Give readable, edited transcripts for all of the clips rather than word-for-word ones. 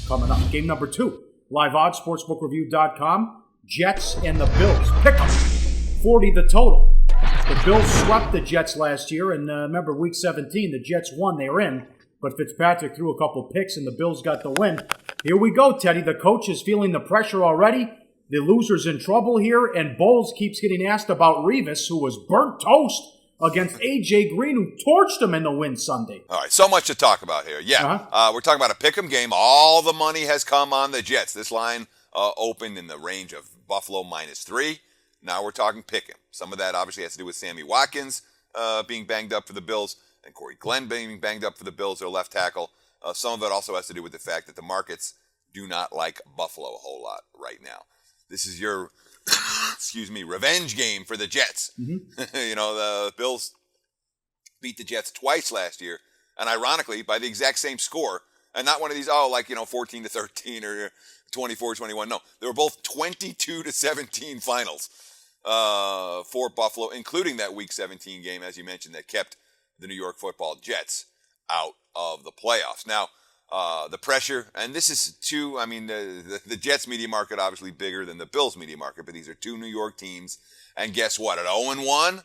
coming up. Game number 2. Live odds, sportsbookreview.com. Jets and the Bills. Pick 'em. 40 the total. The Bills swept the Jets last year, and remember, Week 17, the Jets won. They were in, but Fitzpatrick threw a couple picks, and the Bills got the win. Here we go, Teddy. The coach is feeling the pressure already. The loser's in trouble here, and Bowles keeps getting asked about Revis, who was burnt toast against A.J. Green, who torched him in the win Sunday. All right, so much to talk about here. Yeah, we're talking about a pick'em game. All the money has come on the Jets. This line opened in the range of Buffalo -3. Now we're talking pick'em. Some of that obviously has to do with Sammy Watkins being banged up for the Bills and Corey Glenn being banged up for the Bills, their left tackle. Some of it also has to do with the fact that the markets do not like Buffalo a whole lot right now. This is your, revenge game for the Jets. Mm-hmm. The Bills beat the Jets twice last year, and ironically, by the exact same score, and not one of these, 14-13 or 24-21. No, they were both 22-17 finals for Buffalo, including that Week 17 game, as you mentioned, that kept the New York Football Jets out of the playoffs. Now, the pressure, and this is the Jets media market obviously bigger than the Bills media market, but these are two New York teams, and guess what? At 0-1,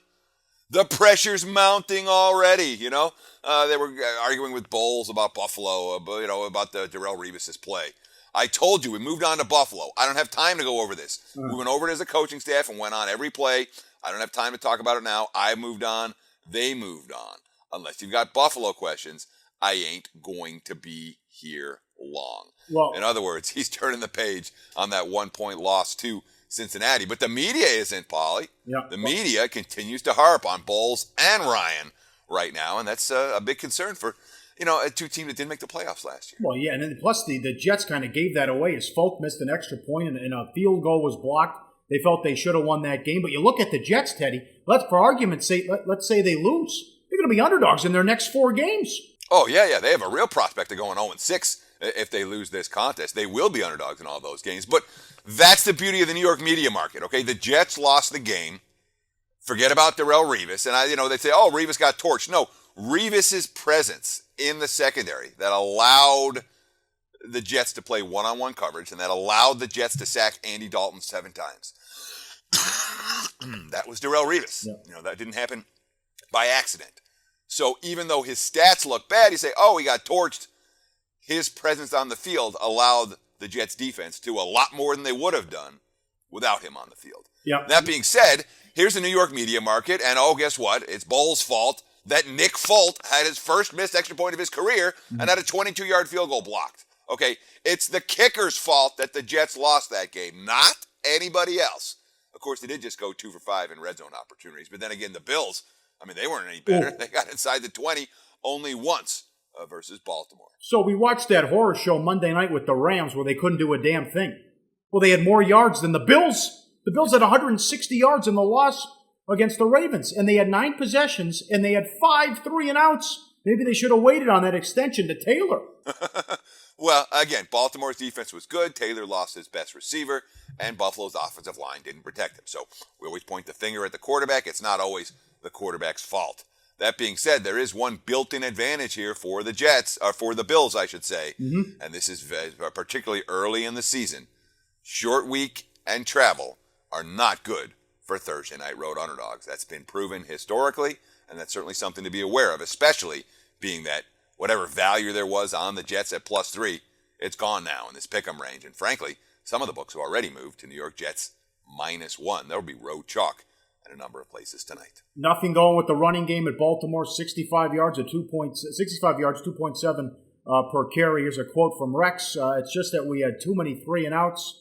the pressure's mounting already, They were arguing with Bowles about Buffalo, about the Darrelle Revis' play. I told you, we moved on to Buffalo. I don't have time to go over this. We went over it as a coaching staff and went on every play. I don't have time to talk about it now. I moved on. They moved on. Unless you've got Buffalo questions, I ain't going to be here long. Well, in other words, he's turning the page on that 1-point loss to Cincinnati. But the media isn't, Paulie. Yeah. The media continues to harp on Bowles and Ryan right now, and that's a big concern for a two team that didn't make the playoffs last year. Well, yeah, and then plus the Jets kind of gave that away as Folk missed an extra point and a field goal was blocked. They felt they should have won that game. But you look at the Jets, Teddy, for argument's sake, let's say they lose. They're going to be underdogs in their next 4 games. Oh, yeah. They have a real prospect of going 0-6 if they lose this contest. They will be underdogs in all those games. But that's the beauty of the New York media market, okay? The Jets lost the game. Forget about Darrelle Revis. And, they say, Revis got torched. No, Revis' presence in the secondary that allowed the Jets to play one-on-one coverage and that allowed the Jets to sack Andy Dalton 7 times. That was Darrelle Revis. Yeah. That didn't happen by accident. So even though his stats look bad, you say, he got torched. His presence on the field allowed the Jets defense to do a lot more than they would have done without him on the field. Yeah. That being said, here's the New York media market, and guess what? It's Bowles' fault that Nick Folk had his first missed extra point of his career and had a 22-yard field goal blocked. Okay? It's the kicker's fault that the Jets lost that game, not anybody else. Of course, they did just go 2 for 5 in red zone opportunities, but then again, the Bills, they weren't any better. Ooh. They got inside the 20 only once versus Baltimore. So we watched that horror show Monday night with the Rams where they couldn't do a damn thing. Well, they had more yards than the Bills. The Bills had 160 yards in the loss against the Ravens, and they had 9 possessions, and they had 5 3-and-outs. Maybe they should have waited on that extension to Taylor. Well, again, Baltimore's defense was good. Taylor lost his best receiver, and Buffalo's offensive line didn't protect him. So we always point the finger at the quarterback. It's not always the quarterback's fault. That being said, there is one built-in advantage here for the Jets, or for the Bills, I should say, and this is particularly early in the season. Short week and travel are not good for Thursday night road underdogs. That's been proven historically, and that's certainly something to be aware of, especially being that whatever value there was on the Jets at +3, it's gone now in this pick'em range. And frankly, some of the books have already moved to New York Jets -1. There'll be road chalk at a number of places tonight. Nothing going with the running game at Baltimore. 65 yards, 2.7 per carry. Here's a quote from Rex. It's just that we had too many 3-and-outs.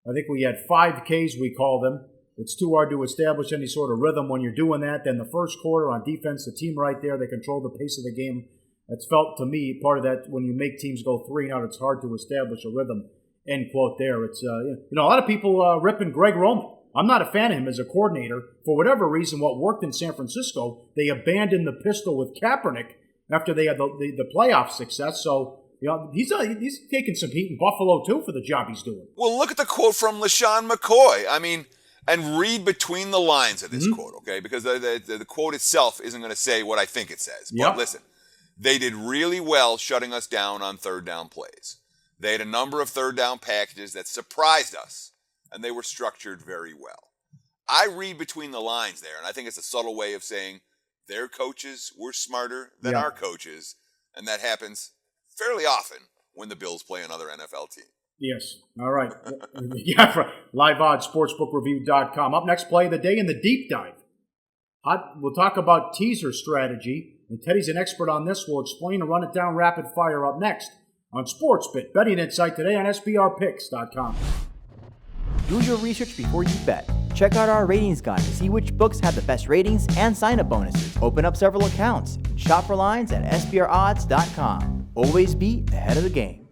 I think we had 5 Ks, we call them. It's too hard to establish any sort of rhythm when you're doing that. Then the first quarter on defense, the team right there, they control the pace of the game. It's felt to me, part of that, when you make teams go 3-and-out, it's hard to establish a rhythm. End quote there. It's a lot of people ripping Greg Roman. I'm not a fan of him as a coordinator. For whatever reason, what worked in San Francisco, they abandoned the pistol with Kaepernick after they had the playoff success. So he's taking some heat in Buffalo, too, for the job he's doing. Well, look at the quote from LaShawn McCoy. And read between the lines of this quote, okay? Because the quote itself isn't going to say what I think it says. But listen, they did really well shutting us down on third down plays. They had a number of third down packages that surprised us, and they were structured very well. I read between the lines there, and I think it's a subtle way of saying their coaches were smarter than our coaches, and that happens fairly often when the Bills play another NFL team. Yes. All right. Yeah, LiveOddsSportsbookReview.com. Up next, play of the day in the deep dive. We'll talk about teaser strategy, and Teddy's an expert on this. We'll explain and run it down rapid fire up next on SportsBit Betting Insight today on SBRPicks.com. Do your research before you bet. Check out our ratings guide to see which books have the best ratings and sign-up bonuses. Open up several accounts. Shop for lines at SBROdds.com. Always be ahead of the game.